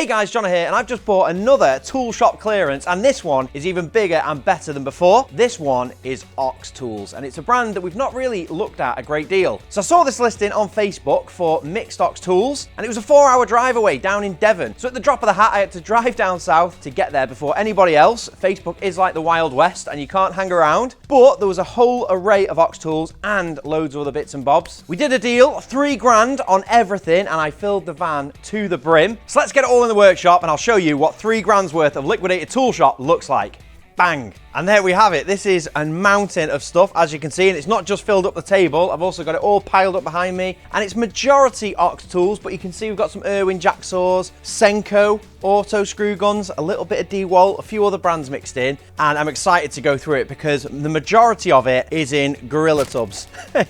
Hey guys, Jona here, and I've just bought another tool shop clearance, and this one is even bigger and better than before. This one is Ox Tools, and it's a brand that we've not really looked at a great deal. So I saw this listing on Facebook for mixed Ox Tools, and it was a 4-hour drive away down in Devon. So at the drop of the hat, I had to drive down south to get there before anybody else. Facebook is like the Wild West, and you can't hang around. But there was a whole array of Ox Tools and loads of other bits and bobs. We did a deal, $3 on everything, and I filled the van to the brim. So let's get it all in the workshop and I'll show you what $3 worth of liquidated tool shop looks like. Bang! And there we have it. This is a mountain of stuff, as you can see, and it's not just filled up the table. I've also got it all piled up behind me, and it's majority Ox Tools, but you can see we've got some Irwin jack saws, Senko, auto screw guns, a little bit of DeWalt, a few other brands mixed in, and I'm excited to go through it because the majority of it is in gorilla tubs.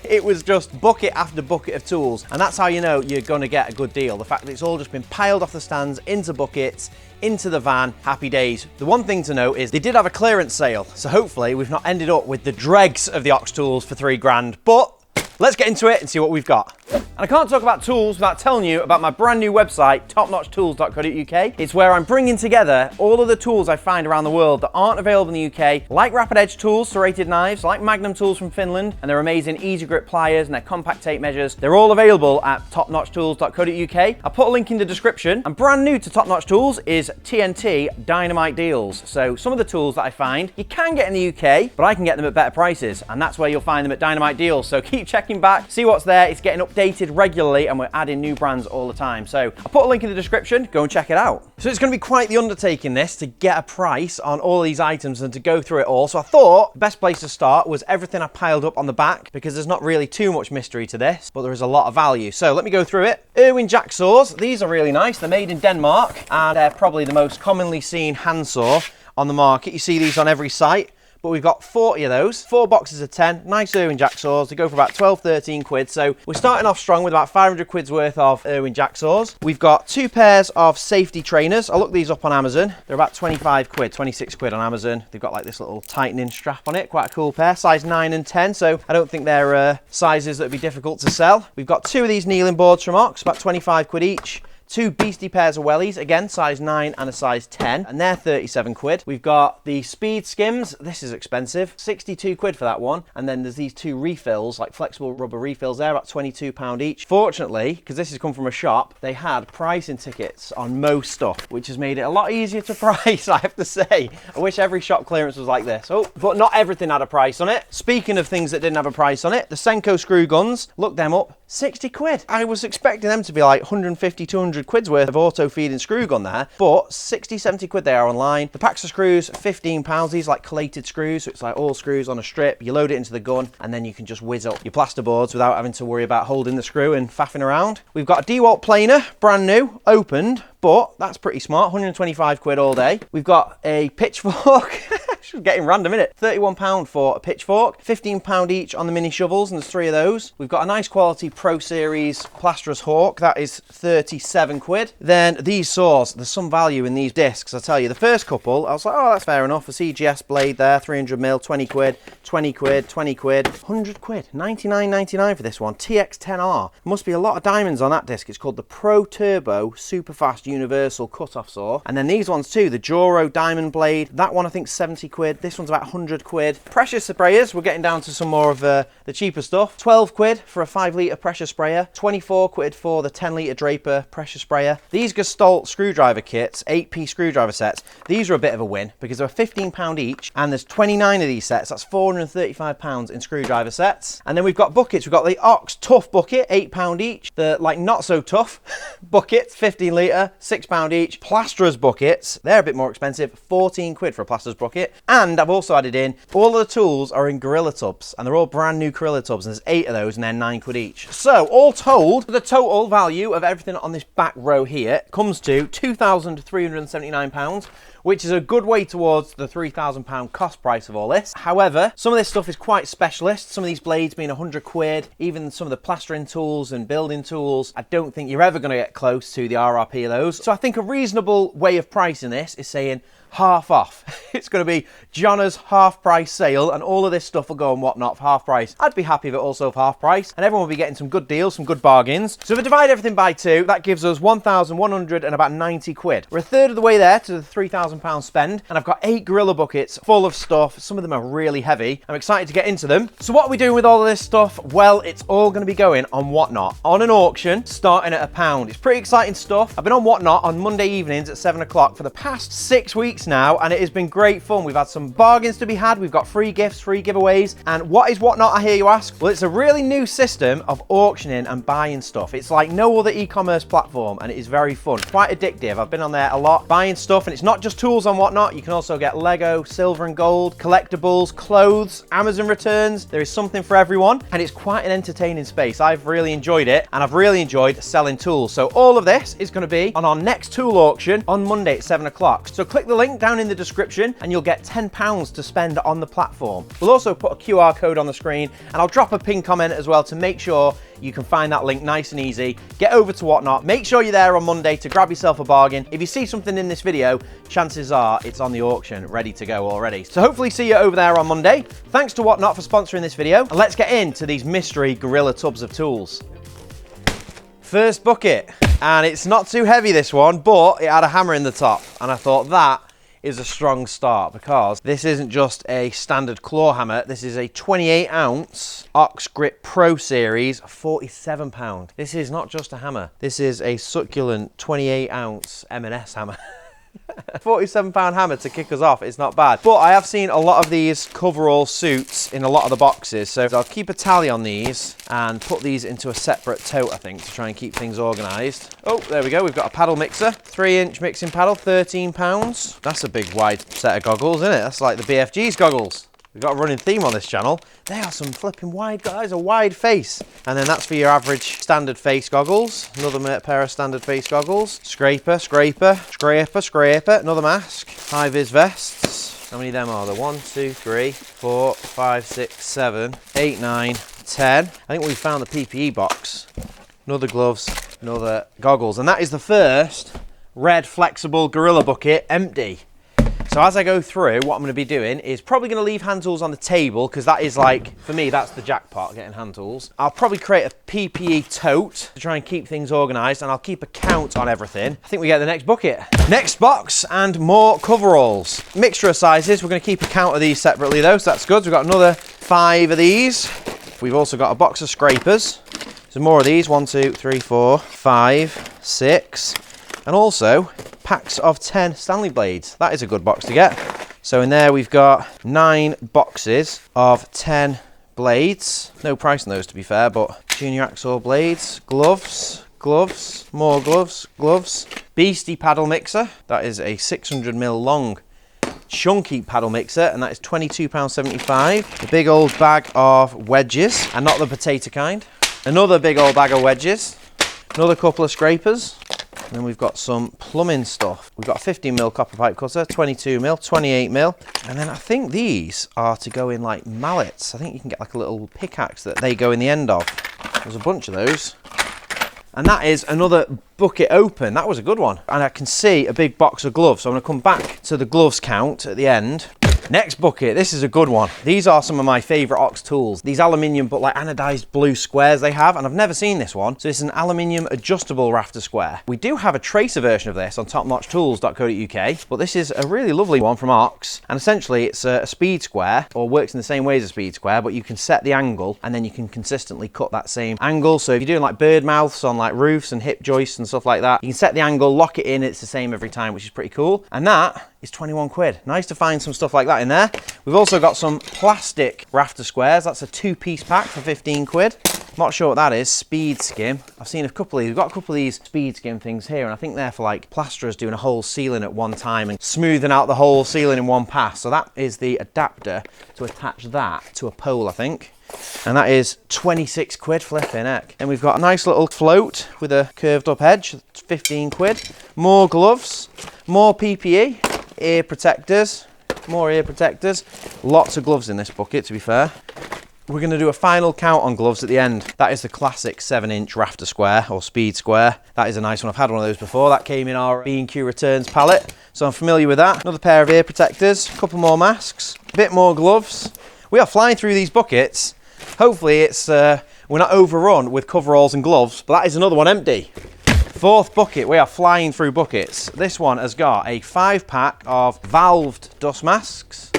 It was just bucket after bucket of tools, and that's how you know you're going to get a good deal. The fact that it's all just been piled off the stands into buckets, into the van, happy days. The one thing to note is they did have a clearance sale, so hopefully we've not ended up with the dregs of the Ox Tools for $3, but let's get into it and see what we've got. And I can't talk about tools without telling you about my brand new website, topnotchtools.co.uk. It's where I'm bringing together all of the tools I find around the world that aren't available in the UK, like Rapid Edge tools, serrated knives, like Magnum tools from Finland, and their amazing easy grip pliers and their compact tape measures. They're all available at topnotchtools.co.uk. I'll put a link in the description. And brand new to Top Notch Tools is TNT Dynamite Deals. So some of the tools that I find you can get in the UK, but I can get them at better prices, and that's where you'll find them at Dynamite Deals. So keep checking back, see what's there. It's getting updated regularly, and we're adding new brands all the time. So I'll put a link in the description, go and check it out. So it's going to be quite the undertaking this to get a price on all these items and to go through it all. So I thought the best place to start was everything I piled up on the back, because there's not really too much mystery to this, but there is a lot of value. So let me go through it. Irwin jack saws, these are really nice. They're made in Denmark, and they're probably the most commonly seen hand saw on the market. You see these on every site. But we've got 40 of those, 4 boxes of 10, nice Irwin jack saws. They go for about 12, 13 quid. So we're starting off strong with about 500 quid's worth of Irwin jack saws. We've got 2 pairs of safety trainers. I looked these up on Amazon. They're about 25 quid, 26 quid on Amazon. They've got like this little tightening strap on it, quite a cool pair, size 9 and 10. So I don't think they're sizes that would be difficult to sell. We've got 2 of these kneeling boards from Ox, about 25 quid each. 2 beastie pairs of wellies, again size 9 and a size 10, and they're 37 quid. We've got the speed skims, this is expensive, 62 quid for that one, and then there's these 2 refills, like flexible rubber refills there, about £22 each. Fortunately, because this has come from a shop, they had pricing tickets on most stuff, which has made it a lot easier to price, I have to say. I wish every shop clearance was like this. Oh, but not everything had a price on it. Speaking of things that didn't have a price on it, the Senko screw guns, look them up, 60 quid. I was expecting them to be like 150, 200 quid's worth of auto feeding screw gun there, but 60, 70 quid they are online. The packs of screws, £15. These like collated screws, so it's like all screws on a strip. You load it into the gun, and then you can just whiz up your plaster boards without having to worry about holding the screw and faffing around. We've got a DeWalt planer, brand new, opened, but that's pretty smart, 125 quid all day. We've got a pitchfork. It's getting random, isn't it? £31 for a pitchfork, £15 each on the mini shovels, and there's 3 of those. We've got a nice quality Pro Series Plasterer's Hawk, that is 37 quid. Then these saws, there's some value in these discs, I tell you. The first couple, I was like, oh, that's fair enough. A CGS blade there, 300mm, 20 quid, 20 quid, 20 quid, 100 quid, 99.99 for this one. TX10R. Must be a lot of diamonds on that disc. It's called the Pro Turbo Superfast Universal Cut-Off Saw. And then these ones too, the Joro Diamond Blade. That one I think 70 quid. This one's about 100 quid. Pressure sprayers, we're getting down to some more of the cheaper stuff. 12 quid for a 5-litre pressure sprayer. 24 quid for the 10-litre Draper pressure sprayer. These Gestalt screwdriver kits, 8p screwdriver sets, these are a bit of a win because they're £15 each, and there's 29 of these sets. That's £435 in screwdriver sets. And then we've got buckets. We've got the Ox Tough bucket, £8 each. The like not so tough buckets, 15 litre, £6 each. Plasterers buckets, they're a bit more expensive, 14 quid for a plasterers bucket. And I've also added in, all of the tools are in Gorilla tubs, and they're all brand new Gorilla tubs, and there's 8 of those, and they're 9 quid each. So all told, the total value of everything on this back row here comes to £2,379, which is a good way towards the £3,000 cost price of all this. However, some of this stuff is quite specialist. Some of these blades being 100 quid, even some of the plastering tools and building tools, I don't think you're ever going to get close to the RRP of those. So I think a reasonable way of pricing this is saying half off. It's going to be Jona's half price sale, and all of this stuff will go on Whatnot for half price. I'd be happy if it also for half price, and everyone will be getting some good deals, some good bargains. So if we divide everything by 2, that gives us 1,190 quid. We're a third of the way there to the £3,000 spend, and I've got 8 gorilla buckets full of stuff. Some of them are really heavy. I'm excited to get into them. So what are we doing with all of this stuff? Well, it's all going to be going on Whatnot on an auction starting at £1. It's pretty exciting stuff. I've been on Whatnot on Monday evenings at 7 o'clock for the past 6 weeks now, and it has been great fun. We've had some bargains to be had. We've got free gifts, free giveaways. And what is Whatnot, I hear you ask? Well, it's a really new system of auctioning and buying stuff. It's like no other e-commerce platform, and it is very fun, quite addictive. I've been on there a lot buying stuff, and it's not just tools on Whatnot. You can also get Lego, silver and gold, collectibles, clothes, Amazon returns. There is something for everyone, and it's quite an entertaining space. I've really enjoyed it, and I've really enjoyed selling tools. So all of this is going to be on our next tool auction on Monday at 7 o'clock. So click the link down in the description, and you'll get £10 to spend on the platform. We'll also put a QR code on the screen, and I'll drop a pinned comment as well to make sure you can find that link nice and easy. Get over to Whatnot. Make sure you're there on Monday to grab yourself a bargain. If you see something in this video, chances are it's on the auction, ready to go already. So hopefully see you over there on Monday. Thanks to Whatnot for sponsoring this video, and let's get into these mystery gorilla tubs of tools. First bucket, and it's not too heavy, this one, but it had a hammer in the top, and I thought that is a strong start, because this isn't just a standard claw hammer. This is a 28-ounce Ox Grip Pro Series, £47. This is not just a hammer. This is a succulent 28-ounce M&S hammer. £47 hammer to kick us off is not bad. But I have seen a lot of these coverall suits in a lot of the boxes, so I'll keep a tally on these and put these into a separate tote, I think, to try and keep things organised. Oh, there we go. We've got a paddle mixer, 3-inch mixing paddle, £13. That's a big wide set of goggles, isn't it? That's like the BFG's goggles. We've got a running theme on this channel. They are some flipping wide guys, a wide face. And then that's for your average standard face goggles. Another pair of standard face goggles. Scraper, scraper, scraper, scraper. Another mask. High-vis vests. How many of them are there? 1, 2, 3, 4, 5, 6, 7, 8, 9, 10. I think we found the PPE box. Another gloves, another goggles. And that is the first red flexible gorilla bucket empty. So as I go through, what I'm going to be doing is probably going to leave hand tools on the table, because that is like, for me, that's the jackpot, getting hand tools. I'll probably create a PPE tote to try and keep things organised, and I'll keep a count on everything. I think we get the next bucket. Next box, and more coveralls. Mixture of sizes. We're going to keep a count of these separately though, so that's good. So we've got another 5 of these. We've also got a box of scrapers. So more of these, 1, 2, 3, 4, 5, 6. And also packs of 10 Stanley blades. That is a good box to get. So in there we've got 9 boxes of 10 blades. No price on those, to be fair, but junior hacksaw blades, gloves, gloves, more gloves, gloves. Beastie paddle mixer. That is a 600mm long chunky paddle mixer, and that is £22.75. A big old bag of wedges, and not the potato kind. Another big old bag of wedges. Another couple of scrapers. And then we've got some plumbing stuff. We've got a 15mm copper pipe cutter, 22mm, 28mm. And then I think these are to go in like mallets. I think you can get like a little pickaxe that they go in the end of. There's a bunch of those. And that is another bucket open. That was a good one. And I can see a big box of gloves. So I'm going to come back to the gloves count at the end. Next bucket, this is a good one. These are some of my favourite Ox tools. These aluminium but like anodized blue squares they have, and I've never seen this one. So it's an aluminium adjustable rafter square. We do have a tracer version of this on topnotchtools.co.uk, but this is a really lovely one from Ox. And essentially it's a speed square, or works in the same way as a speed square, but you can set the angle and then you can consistently cut that same angle. So if you're doing like bird mouths on like roofs and hip joists and stuff like that, you can set the angle, lock it in, it's the same every time, which is pretty cool. And that is 21 quid. Nice to find some stuff like that in there. We've also got some plastic rafter squares. That's a 2-piece pack for 15 quid. Not sure what that is. Speed skim. I've seen a couple of these. We've got a couple of these speed skim things here, and I think they're for like plasterers doing a whole ceiling at one time and smoothing out the whole ceiling in one pass. So that is the adapter to attach that to a pole, I think. And that is 26 quid, flipping heck. Then we've got a nice little float with a curved up edge, 15 quid. More gloves, more PPE, ear protectors, more ear protectors. Lots of gloves in this bucket, to be fair. We're going to do a final count on gloves at the end. That is the classic 7-inch rafter square or speed square. That is a nice one. I've had one of those before. That came in our B&Q returns pallet. so I'm familiar with that. Another pair of ear protectors, a couple more masks, a bit more gloves. We are flying through these buckets. Hopefully it's we're not overrun with coveralls and gloves, but that is another one empty. Fourth bucket, we are flying through buckets. This one has got a 5-pack of valved dust masks.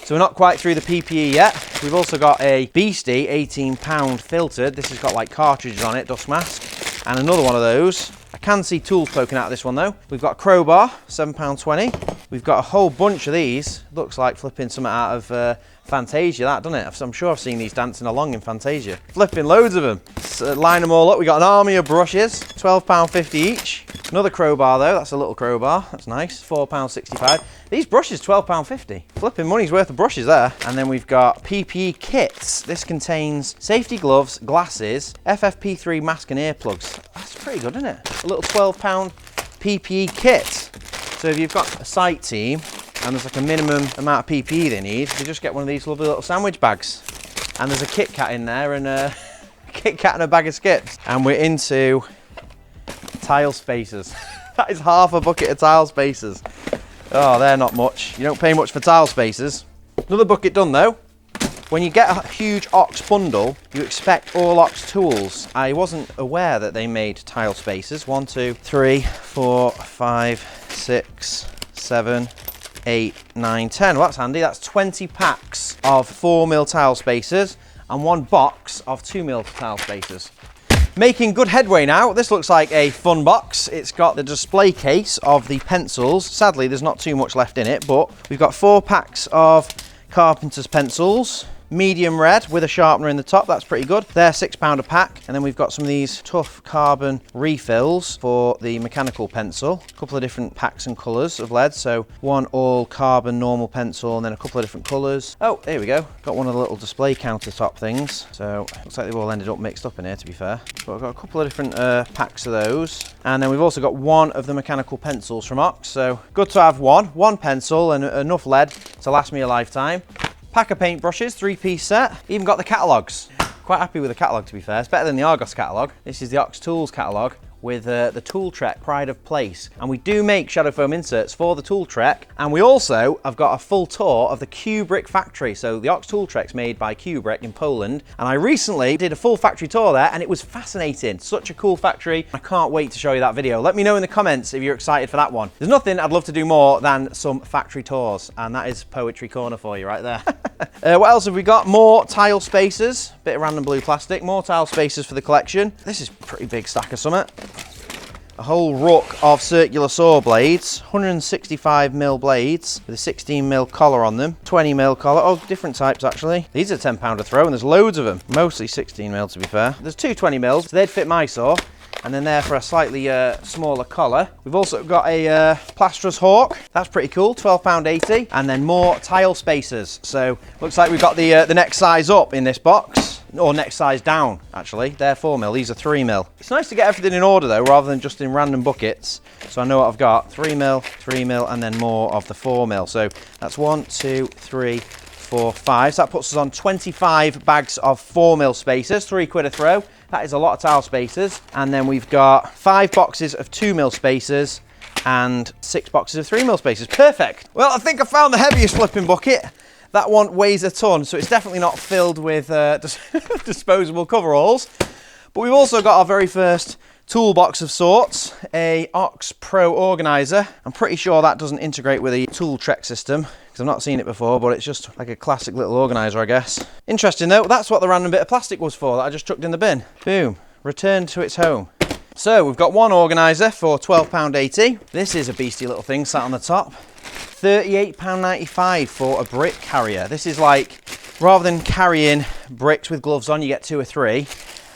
So we're not quite through the PPE yet. We've also got a Beastie 18-pound filtered. This has got like cartridges on it, dust mask. And another one of those. I can see tools poking out of this one though. We've got a crowbar, £7.20. We've got a whole bunch of these. Looks like flipping something out of Fantasia, that, doesn't it? I'm sure I've seen these dancing along in Fantasia. Flipping loads of them. Let's line them all up. We got an army of brushes, £12.50 each. Another crowbar though, that's a little crowbar. That's nice, £4.65. These brushes, £12.50. Flipping money's worth of brushes there. And then we've got PPE kits. This contains safety gloves, glasses, FFP3 mask and earplugs. That's pretty good, isn't it? A little £12 PPE kit. So if you've got a site team and there's like a minimum amount of PPE they need, you just get one of these lovely little sandwich bags. And there's a Kit Kat in there and a Kit Kat and a bag of skips. And we're into tile spacers. That is half a bucket of tile spacers. Oh, they're not much. You don't pay much for tile spacers. Another bucket done though. When you get a huge Ox bundle, you expect all Ox tools. I wasn't aware that they made tile spacers. 1, 2, 3, 4, 5, 6, 7, 8, 9, 10. Well, that's handy. That's 20 packs of 4mm tile spacers and 1 box of 2mm tile spacers. Making good headway now. This looks like a fun box. It's got the display case of the pencils. Sadly, there's not too much left in it, but we've got 4 packs of Carpenter's pencils. Medium red with a sharpener in the top, that's pretty good. They're £6 a pack. And then we've got some of these tough carbon refills for the mechanical pencil. A couple of different packs and colours of lead. So 1 all carbon normal pencil and then a couple of different colours. Oh, there we go. Got one of the little display countertop things. So looks like they've all ended up mixed up in here, to be fair. But I've got a couple of different packs of those. And then we've also got 1 of the mechanical pencils from Ox. So good to have one pencil and enough lead to last me a lifetime. Pack of paintbrushes, 3-piece set. Even got the catalogues. Quite happy with the catalogue, to be fair. It's better than the Argos catalogue. This is the Ox Tools catalogue with the Tool Trek Pride of Place. And we do make shadow foam inserts for the Tool Trek. And we also have got a full tour of the Kubrick factory. So the Ox Tool Trek's made by Kubrick in Poland. And I recently did a full factory tour there and it was fascinating. Such a cool factory. I can't wait to show you that video. Let me know in the comments if you're excited for that one. There's nothing I'd love to do more than some factory tours. And that is Poetry Corner for you right there. What else have we got? More tile spacers. Bit of random blue plastic. More tile spacers for the collection. This is a pretty big stack of summit. A whole ruck of circular saw blades, 165mm blades with a 16mm collar on them, 20mm collar, oh different types actually. These are £10 a throw and there's loads of them, mostly 16mm to be fair. There's 2 20mm, so they'd fit my saw. And then there for a slightly smaller collar. We've also got a plasterer's hawk. That's pretty cool, £12.80. And then more tile spacers. So looks like we've got the next size up in this box. Or next size down, actually. They're 4mm, these are 3mm. It's nice to get everything in order though, rather than just in random buckets. So I know what I've got, 3mm, 3mm, and then more of the 4mm. So that's 1, 2, 3, 4, 5. So that puts us on 25 bags of 4mm spacers, £3 a throw. That is a lot of tile spacers. And then we've got 5 boxes of 2mm spacers and 6 boxes of 3mm spacers. Perfect. Well, I think I found the heaviest flipping bucket. That one weighs a ton, so it's definitely not filled with disposable coveralls. But we've also got our very first toolbox of sorts, a Ox Pro organizer. I'm pretty sure that doesn't integrate with the Tool Trek system, because I've not seen it before, but it's just like a classic little organizer, I guess. Interesting though, that's what the random bit of plastic was for that I just chucked in the bin. Boom, returned to its home. So we've got one organizer for £12.80. This is a beastly little thing sat on the top. £38.95 for a brick carrier. This is like, rather than carrying bricks with gloves on, you get 2 or 3.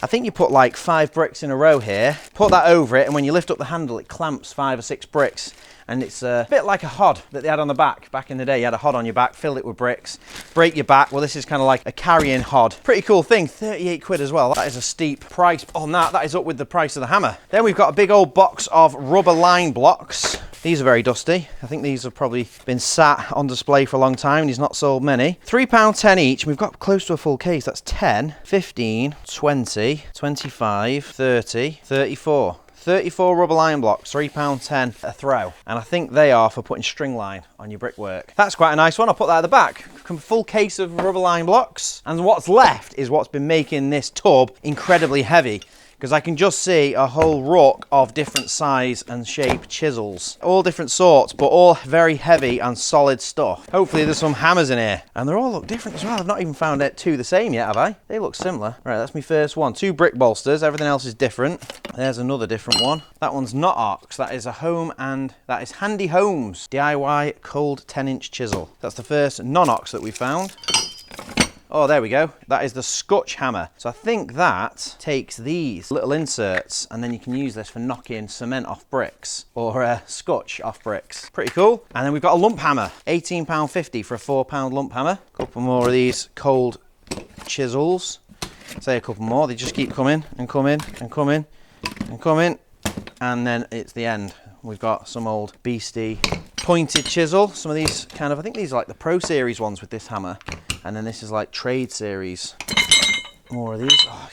I think you put like 5 bricks in a row here, put that over it, and when you lift up the handle, it clamps 5 or 6 bricks. And it's a bit like a hod that they had on the back. Back in the day, you had a hod on your back, filled it with bricks, break your back. Well, this is kind of like a carrying hod. Pretty cool thing, 38 quid as well. That is a steep price on that. That is up with the price of the hammer. Then we've got a big old box of rubber line blocks. These are very dusty. I think these have probably been sat on display for a long time and he's not sold many. £3.10 each. We've got close to a full case. That's 10, 15, 20, 25, 30, 34. 34 rubber line blocks, £3.10 a throw. And I think they are for putting string line on your brickwork. That's quite a nice one. I'll put that at the back. Full case of rubber line blocks. And what's left is what's been making this tub incredibly heavy, because I can just see a whole ruck of different size and shape chisels. All different sorts, but all very heavy and solid stuff. Hopefully there's some hammers in here. And they all look different as well. I've not even found two the same yet, have I? They look similar. Right, that's my first one. 2 brick bolsters, everything else is different. There's another different one. That one's not Ox, that is a Home, and that is Handy Homes DIY cold 10-inch chisel. That's the first non-Ox that we found. Oh, there we go. That is the Scotch hammer. So I think that takes these little inserts, and then you can use this for knocking cement off bricks, or Scotch off bricks. Pretty cool. And then we've got a lump hammer, £18.50 for a £4 lump hammer. A couple more of these cold chisels. Say a couple more. They just keep coming and coming and coming and coming, and then it's the end. We've got some old beastie pointed chisel. Some of these kind of, I think these are like the Pro Series ones with this hammer. And then this is like Trade Series. More of these. Oh,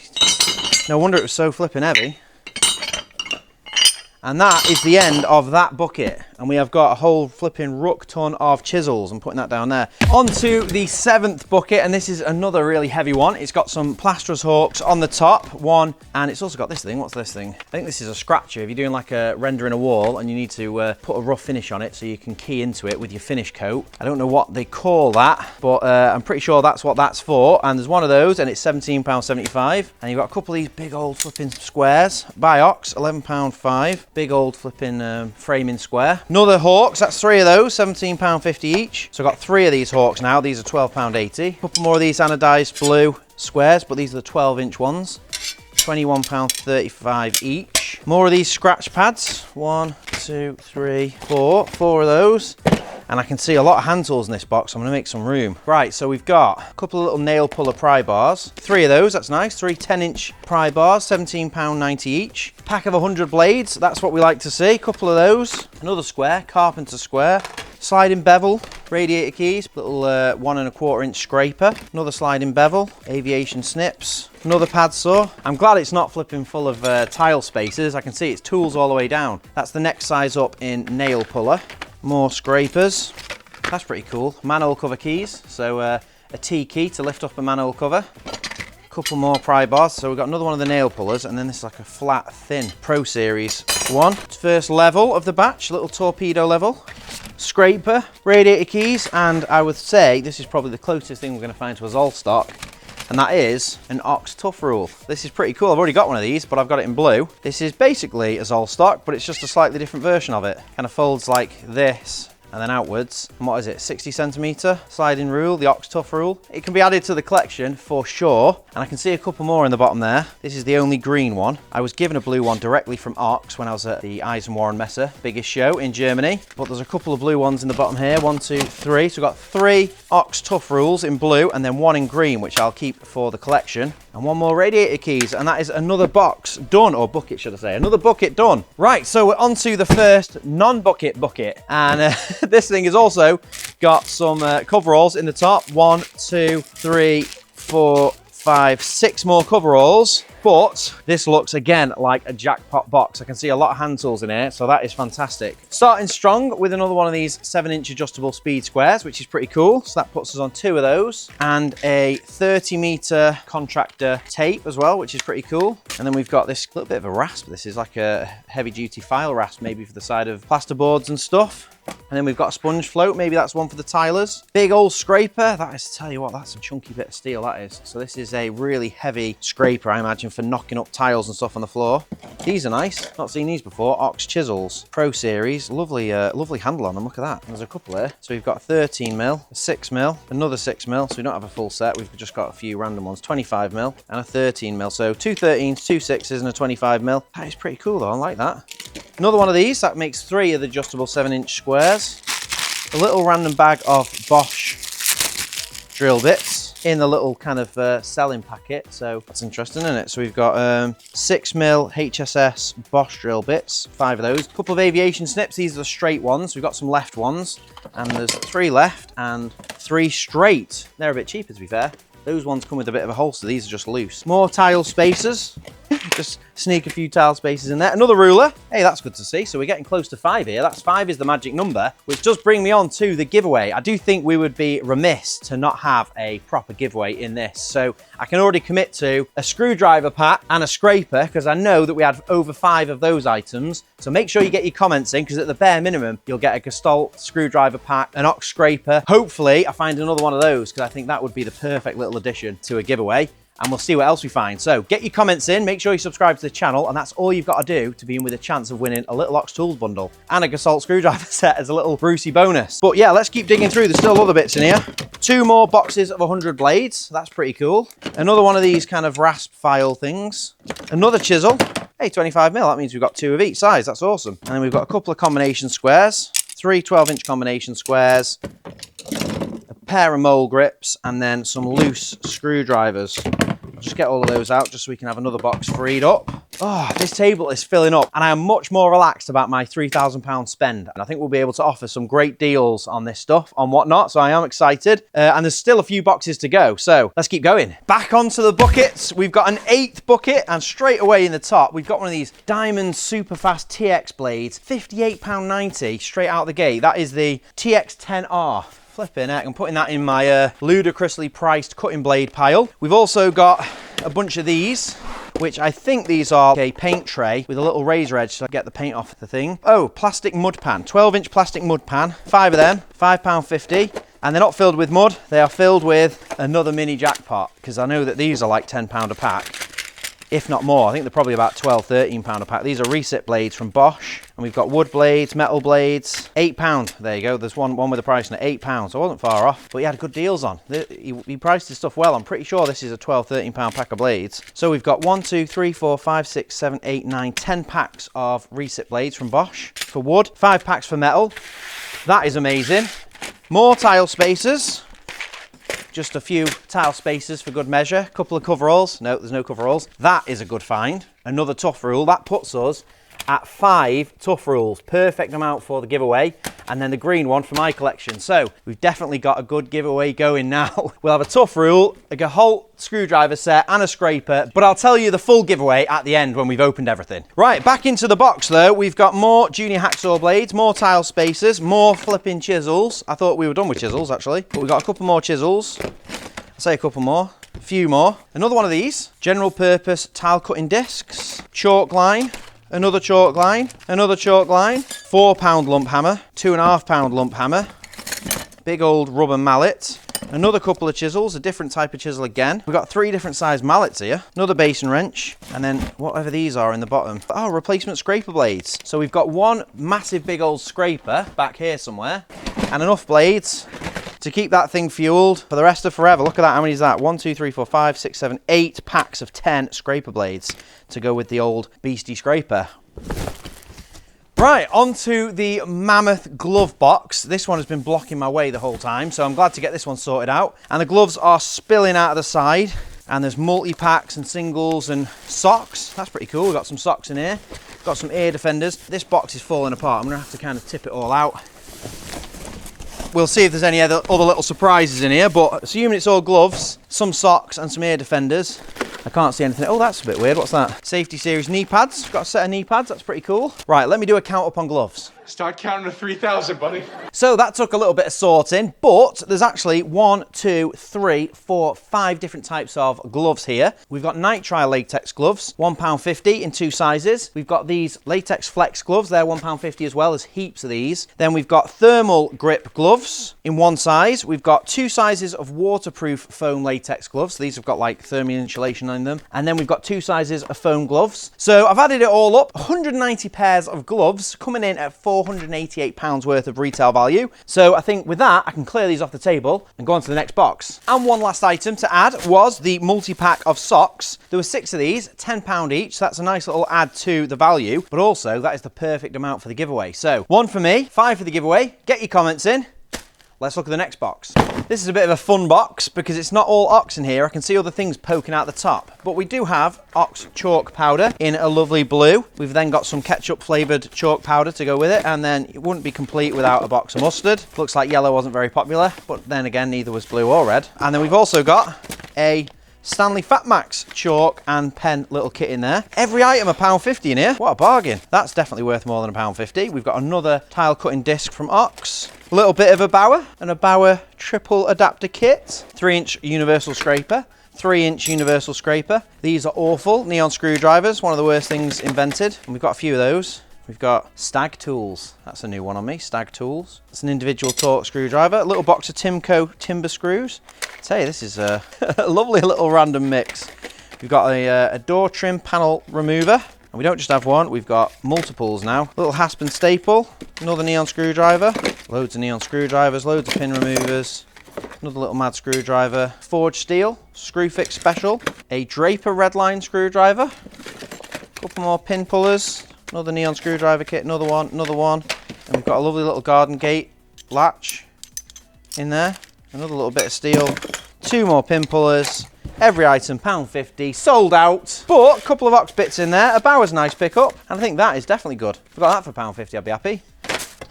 no wonder it was so flipping heavy. And that is the end of that bucket. And we have got a whole flipping ruck ton of chisels. I'm putting that down there. On to the 7th bucket, and this is another really heavy one. It's got some plasterers hooks on the top, one, and it's also got this thing. What's this thing? I think this is a scratcher. If you're doing like a rendering a wall and you need to put a rough finish on it so you can key into it with your finish coat. I don't know what they call that, but I'm pretty sure that's what that's for. And there's one of those, and it's £17.75. And you've got a couple of these big old flipping squares. By Ox, £11.5. Big old flipping framing square. Another Hawks, that's 3 of those, £17.50 each. So I've got 3 of these Hawks now. These are £12.80. A couple more of these anodized blue squares, but these are the 12-inch ones. £21.35 each. More of these scratch pads. 1, 2, 3, 4. 4 of those. And I can see a lot of hand tools in this box. I'm going to make some room. Right, so we've got a couple of little nail puller pry bars. 3 of those, that's nice. 3 10-inch pry bars, £17.90 each. Pack of 100 blades, that's what we like to see. A couple of those. Another square, carpenter square. Sliding bevel, radiator keys, little 1 1/4 inch scraper. Another sliding bevel, aviation snips. Another pad saw. I'm glad it's not flipping full of tile spaces. I can see it's tools all the way down. That's the next size up in nail puller. More scrapers. That's pretty cool. Manhole cover keys. So a T key to lift up a manhole cover. Couple more pry bars. So we've got another one of the nail pullers, and then this is like a flat, thin Pro Series one. First level of the batch, little torpedo level. Scraper, radiator keys, and I would say this is probably the closest thing we're going to find to a Zoll stock. And that is an Ox Tough Rule. This is pretty cool. I've already got one of these, but I've got it in blue. This is basically a Zoll stock, but it's just a slightly different version of it. Kind of folds like this and then outwards. And what is it, 60 centimetre sliding rule, the Ox Tough Rule. It can be added to the collection for sure. And I can see a couple more in the bottom there. This is the only green one. I was given a blue one directly from Ox when I was at the Eisenwarren Messe, biggest show in Germany. But there's a couple of blue ones in the bottom here, 1, 2, 3. So we've got 3 Ox Tough Rules in blue and then 1 in green, which I'll keep for the collection. And 1 more radiator keys, and that is another box done, or bucket should I say, another bucket done. Right, so we're on to the first non-bucket bucket. And this thing has also got some coveralls in the top. 1, 2, 3, 4, 5, 6 more coveralls. But this looks again like a jackpot box. I can see a lot of hand tools in here, so that is fantastic. Starting strong with another one of these 7-inch adjustable speed squares, which is pretty cool. So that puts us on 2 of those, and a 30-meter contractor tape as well, which is pretty cool. And then we've got this little bit of a rasp. This is like a heavy-duty file rasp, maybe for the side of plasterboards and stuff. And then we've got a sponge float. Maybe that's one for the tilers. Big old scraper. That is, tell you what, that's a chunky bit of steel, that is. So this is a really heavy scraper, I imagine, for knocking up tiles and stuff on the floor. These are nice. Not seen these before. Ox chisels. Pro Series. Lovely, lovely handle on them. Look at that. And there's a couple here. So we've got a 13mm, a 6mm, another 6mm. So we don't have a full set. We've just got a few random ones. 25mm and a 13mm. So 2 13s, 2 6s and a 25mm. That is pretty cool though. I like that. Another one of these. That makes 3 of the adjustable 7-inch squares. A little random bag of Bosch drill bits in the little kind of selling packet. So that's interesting, isn't it? So we've got 6mm HSS Bosch drill bits, 5 of those. A couple of aviation snips. These are the straight ones. We've got some left ones, and there's 3 left and 3 straight. They're a bit cheaper, to be fair. Those ones come with a bit of a holster. These are just loose. More tile spacers. Just sneak a few tile spaces in there. Another ruler. Hey, that's good to see. So we're getting close to 5 here. That's 5 is the magic number, which does bring me on to the giveaway. I do think we would be remiss to not have a proper giveaway in this. So I can already commit to a screwdriver pack and a scraper, because I know that we had over 5 of those items. So make sure you get your comments in, because at the bare minimum, you'll get a Gestalt screwdriver pack, an ox scraper. Hopefully I find another one of those, because I think that would be the perfect little addition to a giveaway. And we'll see what else we find. So get your comments in, make sure you subscribe to the channel, and that's all you've got to do to be in with a chance of winning a little Ox Tools bundle and a Gestalt screwdriver set as a little Brucey bonus. But yeah, let's keep digging through. There's still other bits in here. 2 more boxes of 100 blades. That's pretty cool. Another one of these kind of rasp file things. Another chisel. Hey, 25 mil. That means we've got 2 of each size. That's awesome. And then we've got a couple of combination squares. 3 12-inch combination squares. Pair of mole grips, and then some loose screwdrivers. I'll just get all of those out just so we can have another box freed up. Oh, this table is filling up, and I am much more relaxed about my £3,000 spend. And I think we'll be able to offer some great deals on this stuff, on whatnot, so I am excited. And there's still a few boxes to go, so let's keep going. Back onto the buckets. We've got an 8th bucket, and straight away in the top, we've got one of these Diamond Superfast TX blades, £58.90 straight out the gate. That is the TX10R. Flipping heck, I'm putting that in my ludicrously priced cutting blade pile. We've also got a bunch of these, which I think these are a paint tray with a little razor edge so I get the paint off the thing. Oh, plastic mud pan, 12-inch plastic mud pan, 5 of them, £5.50. And they're not filled with mud, they are filled with another mini jackpot, because I know that these are like £10 a pack, if not more. I think they're probably about £12, £13 a pack. These are reset blades from Bosch. And we've got wood blades, metal blades, £8. There you go. There's one with a price on it, £8. So I wasn't far off, but he had good deals on. He priced his stuff well. I'm pretty sure this is a £12, £13 pack of blades. So we've got 1, 2, 3, 4, 5, 6, 7, 8, 9, 10 packs of reset blades from Bosch for wood, 5 packs for metal. That is amazing. More tile spacers. Just a few tile spacers for good measure. A couple of coveralls. No, there's no coveralls. That is a good find. Another tough rule. That puts us at 5 tough rules. Perfect amount for the giveaway. And then the green one for my collection. So we've definitely got a good giveaway going now. We'll have a tough rule, a Gestalt screwdriver set and a scraper. But I'll tell you the full giveaway at the end when we've opened everything. Right, back into the box though. We've got more junior hacksaw blades, more tile spacers, more flipping chisels. I thought we were done with chisels actually. But we've got a couple more chisels. I'll say a couple more. A few more. Another one of these. General purpose tile cutting discs. Chalk line. Another chalk line, another chalk line, £4 lump hammer, £2.5 lump hammer, big old rubber mallet, another couple of chisels, a different type of chisel again. We've got 3 different size mallets here, another basin wrench, and then whatever these are in the bottom. Oh, replacement scraper blades. So we've got one massive big old scraper back here somewhere, and enough blades to keep that thing fueled for the rest of forever. Look at that, how many is that? 1, 2, 3, 4, 5, 6, 7, 8 packs of 10 scraper blades to go with the old beastie scraper. Right, onto the mammoth glove box. This one has been blocking my way the whole time, so I'm glad to get this one sorted out. And the gloves are spilling out of the side, and there's multi-packs and singles and socks. That's pretty cool. We've got some socks in here. Got some ear defenders. This box is falling apart. I'm gonna have to kind of tip it all out. We'll see if there's any other little surprises in here, but assuming it's all gloves, some socks and some ear defenders. I can't see anything. Oh, that's a bit weird. What's that? Safety Series knee pads. Got a set of knee pads. That's pretty cool. Right, let me do a count up on gloves. Start counting to 3,000, buddy. So that took a little bit of sorting, but there's actually 1, 2, 3, 4, 5 different types of gloves here. We've got nitrile latex gloves, £1.50 in 2 sizes. We've got these latex flex gloves, they're £1.50 as well, as heaps of these. Then we've got thermal grip gloves in 1 size. We've got 2 sizes of waterproof foam latex gloves. So these have got like thermal insulation in them. And then we've got 2 sizes of foam gloves. So I've added it all up, 190 pairs of gloves coming in at £488 worth of retail value. So I think with that, I can clear these off the table and go on to the next box. And one last item to add was the multi-pack of socks. There were 6 of these, £10 each. So that's a nice little add to the value, but also that is the perfect amount for the giveaway. So 1 for me, 5 for the giveaway. Get your comments in. Let's look at the next box. This is a bit of a fun box because it's not all ox in here. I can see other things poking out the top, but we do have ox chalk powder in a lovely blue. We've then got some ketchup flavored chalk powder to go with it, and then it wouldn't be complete without a box of mustard. Looks like yellow wasn't very popular, but then again, neither was blue or red. And then we've also got a Stanley Fatmax chalk and pen little kit in there. Every item £1.50 in here. What a bargain. That's definitely worth more than £1.50. We've got another tile cutting disc from Ox. A little bit of a Bauer and a Bauer triple adapter kit. 3-inch universal scraper. 3-inch universal scraper. These are awful. Neon screwdrivers, one of the worst things invented. And we've got a few of those. We've got Stag Tools. That's a new one on me, Stag Tools. It's an individual torque screwdriver. A little box of Timco timber screws. I tell you, this is a lovely little random mix. We've got a door trim panel remover. And we don't just have one, we've got multiples now. A little hasp and staple, another neon screwdriver. Loads of neon screwdrivers, loads of pin removers. Another little mad screwdriver. Forged steel, screw fix special. A Draper redline screwdriver. A couple more pin pullers. Another neon screwdriver kit, another one. And we've got a lovely little garden gate latch in there. Another little bit of steel. 2 more pin pullers. Every item £1.50, sold out. But a couple of Ox bits in there. A Bauer's nice pickup. And I think that is definitely good. If I got that for £1.50, I'd be happy.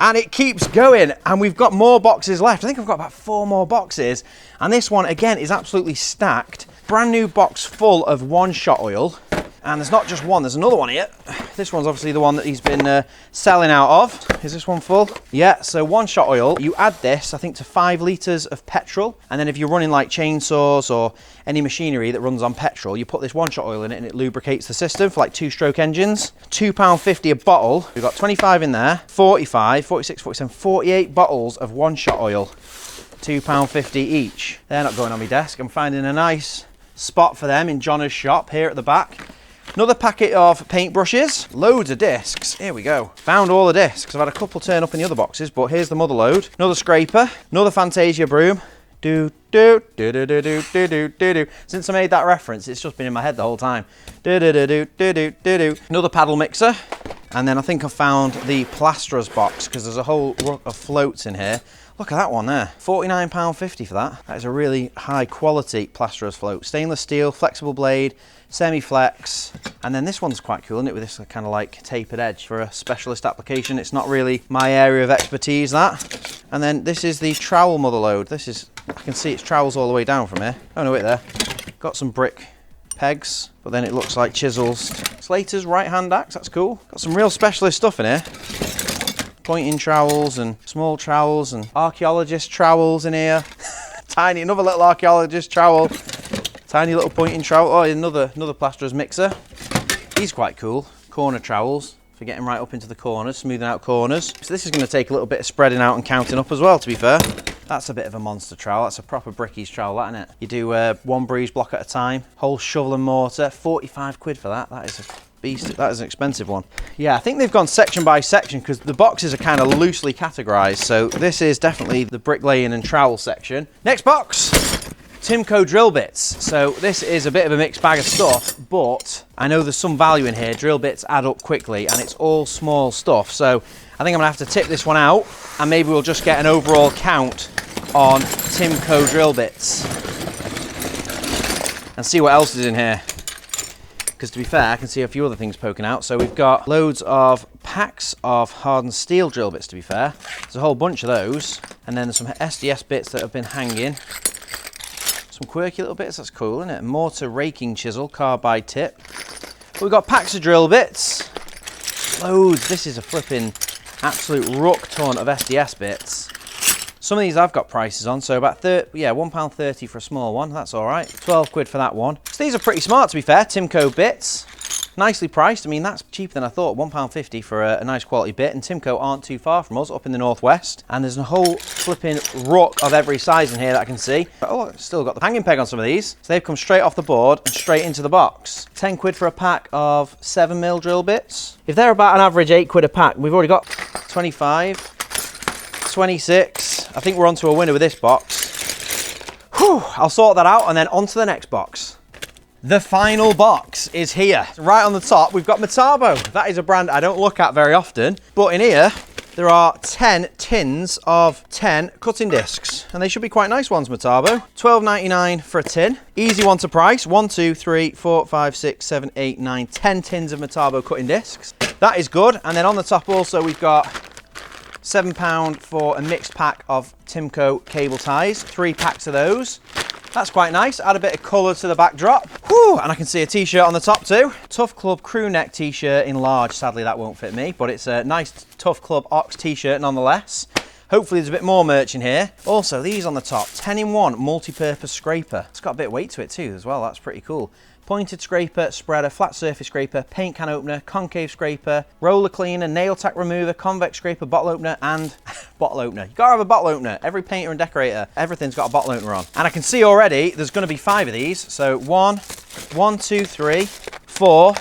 And it keeps going, and we've got more boxes left. I think I've got about 4 more boxes. And this one, again, is absolutely stacked. Brand new box full of one-shot oil. And there's not just one, there's another one here. This one's obviously the one that he's been selling out of. Is this one full? Yeah, so one-shot oil. You add this, I think, to 5 litres of petrol. And then if you're running like chainsaws or any machinery that runs on petrol, you put this one-shot oil in it and it lubricates the system for like 2-stroke engines. £2.50 a bottle. We've got 25 in there, 45, 46, 47, 48 bottles of one-shot oil. £2.50 each. They're not going on my desk. I'm finding a nice spot for them in Jona's shop here at the back. Another packet of paintbrushes, loads of discs. Here we go. Found all the discs. I've had a couple turn up in the other boxes, but here's the mother load. Another scraper, another Fantasia broom. Do do do do do do do do do do. Since I made that reference, it's just been in my head the whole time. Do do do do do do do do. Another paddle mixer, and then I think I found the plasterers box because there's a whole ruck of floats in here. Look at that one there, £49.50 for that. That is a really high quality plasterers float. Stainless steel, flexible blade, semi-flex. And then this one's quite cool, isn't it? With this kind of like tapered edge for a specialist application. It's not really my area of expertise, that. And then this is the trowel mother load. This is, I can see it's trowels all the way down from here. Oh no, wait there. Got some brick pegs, but then it looks like chisels. Slater's right-hand axe, that's cool. Got some real specialist stuff in here. Pointing trowels and small trowels and archaeologist trowels in here. Tiny, another little archaeologist trowel. Tiny little pointing trowel. Oh, another plasterer's mixer. He's quite cool. Corner trowels for getting right up into the corners, smoothing out corners. So this is going to take a little bit of spreading out and counting up as well, to be fair. That's a bit of a monster trowel. That's a proper brickies trowel, that, isn't it? You do 1 breeze block at a time. Whole shovel and mortar. 45 quid for that. That is a beast. That is an expensive one. Yeah, I think they've gone section by section because the boxes are kind of loosely categorized. So this is definitely the bricklaying and trowel section. Next box. Timco drill bits. So this is a bit of a mixed bag of stuff, but I know there's some value in here. Drill bits add up quickly and it's all small stuff. So I think I'm gonna have to tip this one out and maybe we'll just get an overall count on Timco drill bits and see what else is in here. Because to be fair, I can see a few other things poking out. So we've got loads of packs of hardened steel drill bits, to be fair. There's a whole bunch of those. And then there's some SDS bits that have been hanging. Some quirky little bits, that's cool, isn't it? Mortar raking chisel, carbide tip. But we've got packs of drill bits. Loads. This is a flipping absolute ruck ton of SDS bits. Some of these I've got prices on, so about £1.30 for a small one, that's all right. 12 quid for that one. So these are pretty smart, to be fair, Timco bits. Nicely priced. I mean, that's cheaper than I thought. £1.50 for a nice quality bit, and Timco aren't too far from us, up in the northwest. And there's a whole flipping ruck of every size in here that I can see. Oh, I've still got the hanging peg on some of these. So they've come straight off the board and straight into the box. 10 quid for a pack of 7mm drill bits. If they're about an average 8 quid a pack, we've already got 25, 26. I think we're onto a winner with this box. Whew, I'll sort that out and then on to the next box. The final box is here. Right on the top, we've got Metabo. That is a brand I don't look at very often, but in here, there are 10 tins of 10 cutting discs, and they should be quite nice ones, Metabo. £12.99 for a tin. Easy one to price. 1, 2, 3, 4, 5, 6, 7, 8, 9, 10 tins of Metabo cutting discs. That is good. And then on the top also, we've got £7 for a mixed pack of Timco cable ties. 3 packs of those. That's quite nice. Add a bit of colour to the backdrop. Whew, and I can see a t-shirt on the top too. Tough Club crew neck t-shirt in large. Sadly, that won't fit me, but it's a nice Tough Club Ox t-shirt nonetheless. Hopefully there's a bit more merch in here. Also, these on the top, 10-in-1 multi-purpose scraper. It's got a bit of weight to it too as well. That's pretty cool. Pointed scraper, spreader, flat surface scraper, paint can opener, concave scraper, roller cleaner, nail tack remover, convex scraper, bottle opener, and bottle opener. You gotta have a bottle opener. Every painter and decorator, everything's got a bottle opener on. And I can see already there's gonna be 5 of these. So 1, 2, 3, 4,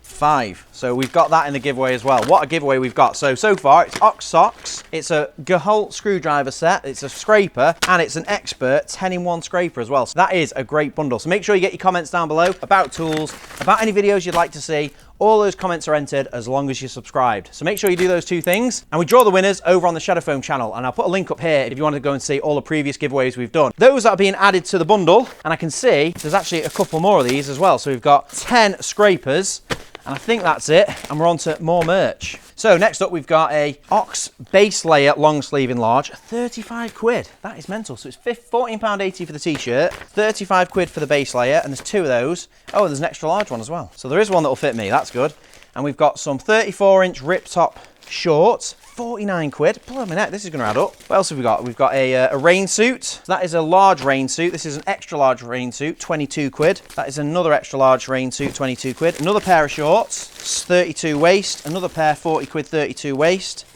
5. So we've got that in the giveaway as well. What a giveaway we've got. So far it's Ox socks, it's a Geholt screwdriver set, it's a scraper, and it's an Expert 10-in-1 scraper as well. So that is a great bundle. So make sure you get your comments down below about tools, about any videos you'd like to see. All those comments are entered as long as you're subscribed. So make sure you do those 2 things. And we draw the winners over on the Shadow Foam channel. And I'll put a link up here if you want to go and see all the previous giveaways we've done. Those that are being added to the bundle, and I can see there's actually a couple more of these as well. So we've got 10 scrapers. And I think that's it, and we're on to more merch. So next up, we've got a Ox base layer long sleeve in large, 35 quid. That is mental. So it's £14.80 for the t-shirt, 35 quid for the base layer, and there's 2 of those. Oh, there's an extra large one as well. So there is one that'll fit me, that's good. And we've got some 34-inch rip top shorts, 49 quid. Blimey neck, this is going to add up. What else have we got? We've got a rain suit. So that is a large rain suit. This is an extra large rain suit, 22 quid. That is another extra large rain suit, 22 quid. Another pair of shorts, 32 waist. Another pair, 40 quid, 32 waist.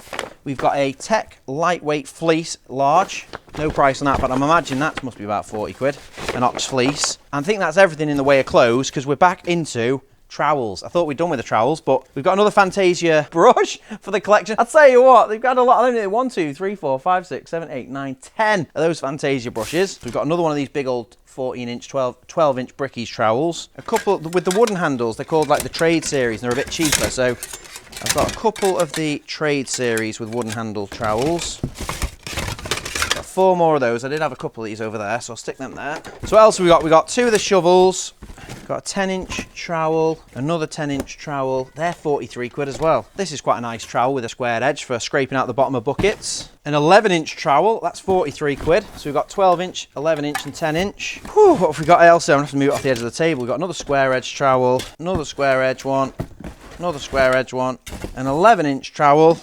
We've got a Tech lightweight fleece large. No price on that, but I'm imagining that must be about 40 quid. An Ox fleece. And I think that's everything in the way of clothes, because we're back into trowels. I thought we'd done with the trowels, but we've got another Fantasia brush for the collection. I'll tell you what, they've got a lot of them. 1, 2, 3, 4, 5, 6, 7, 8, 9, 10 of those Fantasia brushes. We've got another one of these big old 14-inch, 12-inch Brickies trowels. A couple with the wooden handles. They're called like the Trade Series, and they're a bit cheaper. So I've got a couple of the Trade Series with wooden handle trowels. Got 4 more of those. I did have a couple of these over there, so I'll stick them there. So what else have we got? We've got 2 of the shovels. Got a 10-inch trowel, another 10-inch trowel. They're 43 quid as well. This is quite a nice trowel with a squared edge for scraping out the bottom of buckets. An 11-inch trowel, that's 43 quid. So we've got 12-inch, 11-inch and 10-inch. What have we got else there? I'm going to have to move it off the edge of the table. We've got another square edge trowel, another square edge one, another square edge one, an 11-inch trowel,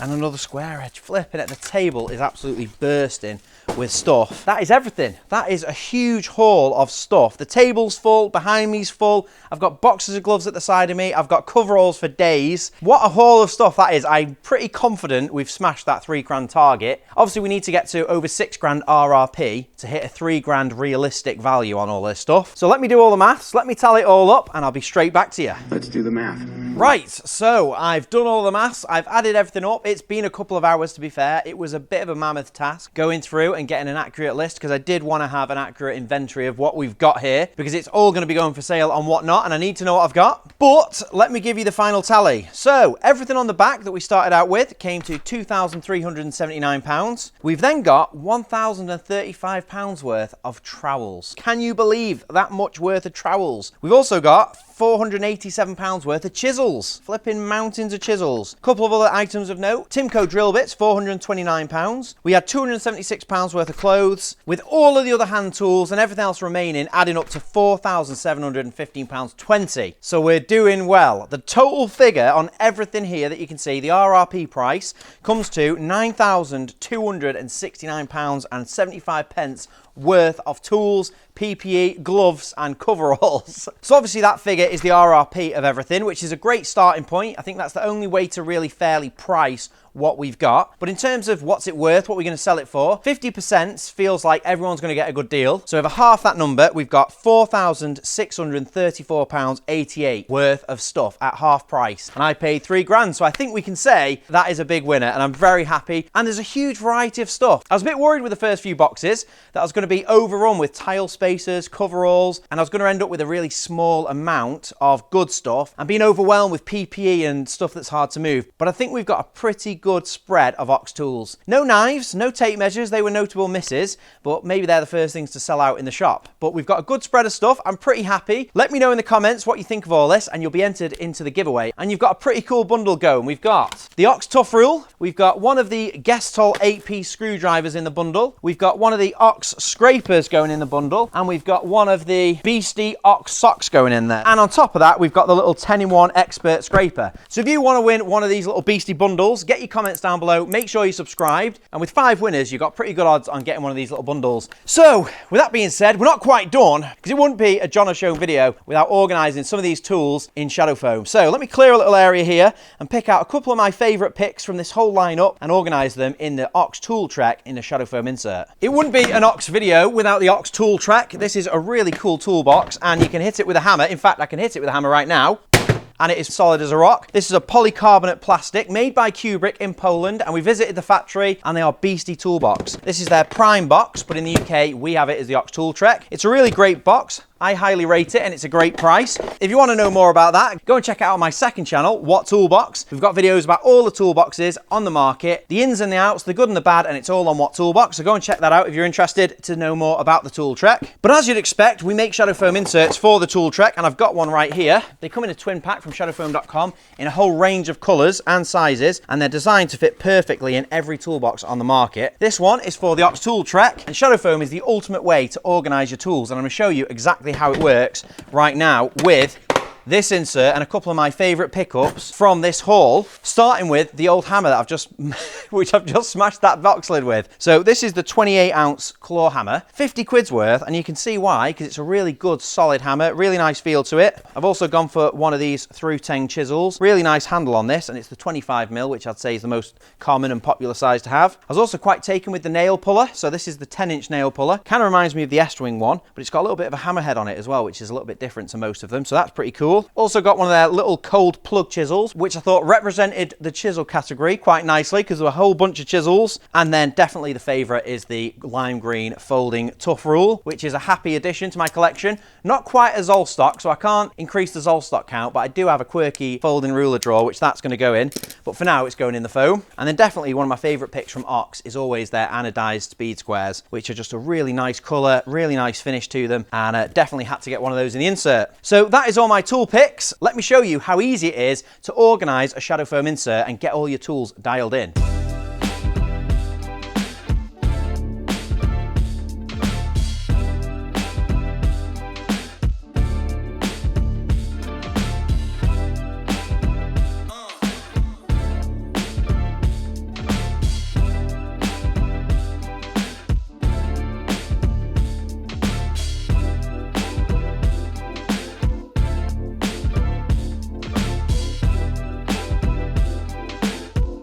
and another square edge. Flipping at the table is absolutely bursting with stuff. That is everything. That is a huge haul of stuff. The table's full, behind me's full. I've got boxes of gloves at the side of me. I've got coveralls for days. What a haul of stuff that is. I'm pretty confident we've smashed that £3 target. Obviously, we need to get to over £6 RRP to hit a £3 realistic value on all this stuff. So let me do all the maths. Let me tally it all up and I'll be straight back to you. Let's do the math. Right, so I've done all the maths. I've added everything up. It's been a couple of hours, to be fair. It was a bit of a mammoth task going through and getting an accurate list, because I did want to have an accurate inventory of what we've got here, because it's all going to be going for sale on whatnot, and I need to know what I've got. But let me give you the final tally. So everything on the back that we started out with came to £2,379. We've then got £1,035 worth of trowels. Can you believe that much worth of trowels? We've also got £487 worth of chisels. Flipping mountains of chisels. A couple of other items of note. Timco drill bits, £429. We had £276 worth of clothes, with all of the other hand tools and everything else remaining, adding up to £4,715.20. So we're doing well. The total figure on everything here that you can see, the RRP price, comes to £9,269.75 worth of tools, PPE, gloves and coveralls. So obviously that figure is the RRP of everything, which is a great starting point. I think that's the only way to really fairly price what we've got. But in terms of what's it worth, what we're going to sell it for, 50% feels like everyone's going to get a good deal. So over half that number, we've got £4,634.88 worth of stuff at half price. And I paid £3 So I think we can say that is a big winner, and I'm very happy. And there's a huge variety of stuff. I was a bit worried with the first few boxes that I was going to be overrun with tile spacers, coveralls, and I was going to end up with a really small amount of good stuff and being overwhelmed with PPE and stuff that's hard to move. But I think we've got a pretty good spread of Ox tools. No knives, no tape measures, they were notable misses, but maybe they're the first things to sell out in the shop. But we've got a good spread of stuff. I'm pretty happy. Let me know in the comments what you think of all this, and you'll be entered into the giveaway. And you've got a pretty cool bundle going. We've got the Ox Tough Rule, we've got one of the Gestol 8-piece screwdrivers in the bundle, we've got one of the Ox scrapers going in the bundle, and we've got one of the Beastie Ox socks going in there. And on top of that, we've got the little 10-in-1 expert scraper. So if you want to win one of these little Beastie bundles, get your comments down below, make sure you're subscribed, and with 5 winners, you've got pretty good odds on getting one of these little bundles. So with that being said, we're not quite done, because it wouldn't be a Jona Shone video without organising some of these tools in shadow foam. So let me clear a little area here and pick out a couple of my favourite picks from this whole lineup and organise them in the Ox tool trek in a shadow foam insert. It wouldn't be an Ox video without the Ox tool trek. This is a really cool toolbox, and you can hit it with a hammer. In fact, I can hit it with a hammer right now, and it is solid as a rock. This is a polycarbonate plastic made by Kubrick in Poland, and we visited the factory, and they are Beastie toolbox. This is their prime box, but in the UK we have it as the Ox tool trek. It's a really great box. I highly rate it, and it's a great price. If you want to know more about that, go and check it out on my second channel, What Toolbox. We've got videos about all the toolboxes on the market, the ins and the outs, the good and the bad, and it's all on What Toolbox. So go and check that out if you're interested to know more about the tool trek. But as you'd expect, we make shadow foam inserts for the tool trek, and I've got one right here. They come in a twin pack from shadowfoam.com in a whole range of colours and sizes, and they're designed to fit perfectly in every toolbox on the market. This one is for the Ox tool trek, and shadow foam is the ultimate way to organise your tools, and I'm going to show you exactly how it works right now with this insert and a couple of my favourite pickups from this haul, starting with the old hammer that which I've just smashed that box lid with. So this is the 28-ounce claw hammer, 50 quid's worth, and you can see why, because it's a really good solid hammer, really nice feel to it. I've also gone for one of these through tang chisels, really nice handle on this, and it's the 25mm, which I'd say is the most common and popular size to have. I was also quite taken with the nail puller, so this is the 10-inch nail puller. Kind of reminds me of the Estwing one, but it's got a little bit of a hammerhead on it as well, which is a little bit different to most of them, so that's pretty cool. Also got one of their little cold plug chisels, which I thought represented the chisel category quite nicely, because there were a whole bunch of chisels. And then definitely the favourite is the lime green folding Tough Rule, which is a happy addition to my collection. Not quite a Zolstock, so I can't increase the Zolstock count, but I do have a quirky folding ruler drawer, which that's going to go in. But for now, it's going in the foam. And then definitely one of my favourite picks from Ox is always their anodized speed squares, which are just a really nice colour, really nice finish to them, and definitely had to get one of those in the insert. So that is all my tool picks. Let me show you how easy it is to organise a shadow foam insert and get all your tools dialed in.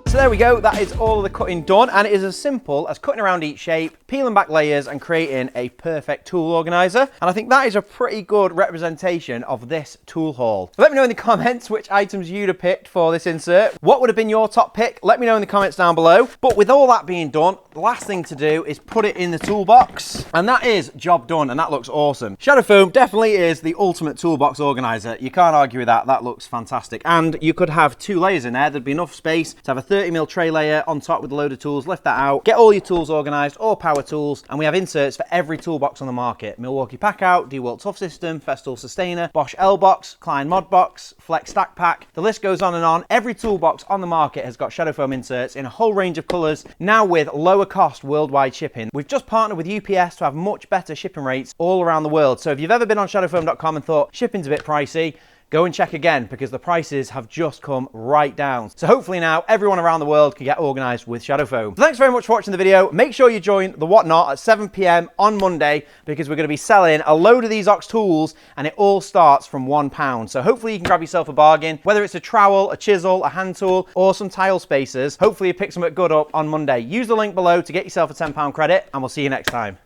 So there we go, that is all of the cutting done, and it is as simple as cutting around each shape, peeling back layers and creating a perfect tool organiser. And I think that is a pretty good representation of this tool haul. So let me know in the comments which items you'd have picked for this insert. What would have been your top pick? Let me know in the comments down below. But with all that being done, the last thing to do is put it in the toolbox, and that is job done, and that looks awesome. Shadow foam definitely is the ultimate toolbox organiser. You can't argue with that. That looks fantastic. And you could have 2 layers in there. There'd be enough space to have a 30mm tray layer on top with a load of tools. Lift that out, get all your tools organised, all power tools, and we have inserts for every toolbox on the market. Milwaukee Packout, DeWalt Tough System, Festool Sustainer, Bosch L-Box, Klein Mod Box, Flex Stack Pack. The list goes on and on. Every toolbox on the market has got shadow foam inserts in a whole range of colours, now with lower cost worldwide shipping. We've just partnered with UPS to have much better shipping rates all around the world. So if you've ever been on shadowfoam.com and thought shipping's a bit pricey, go and check again, because the prices have just come right down. So hopefully now everyone around the world can get organised with shadow foam. So thanks very much for watching the video. Make sure you join the Whatnot at 7 PM on Monday, because we're going to be selling a load of these Ox tools, and it all starts from £1. So hopefully you can grab yourself a bargain, whether it's a trowel, a chisel, a hand tool, or some tile spacers. Hopefully you pick some good up on Monday. Use the link below to get yourself a £10 credit, and we'll see you next time.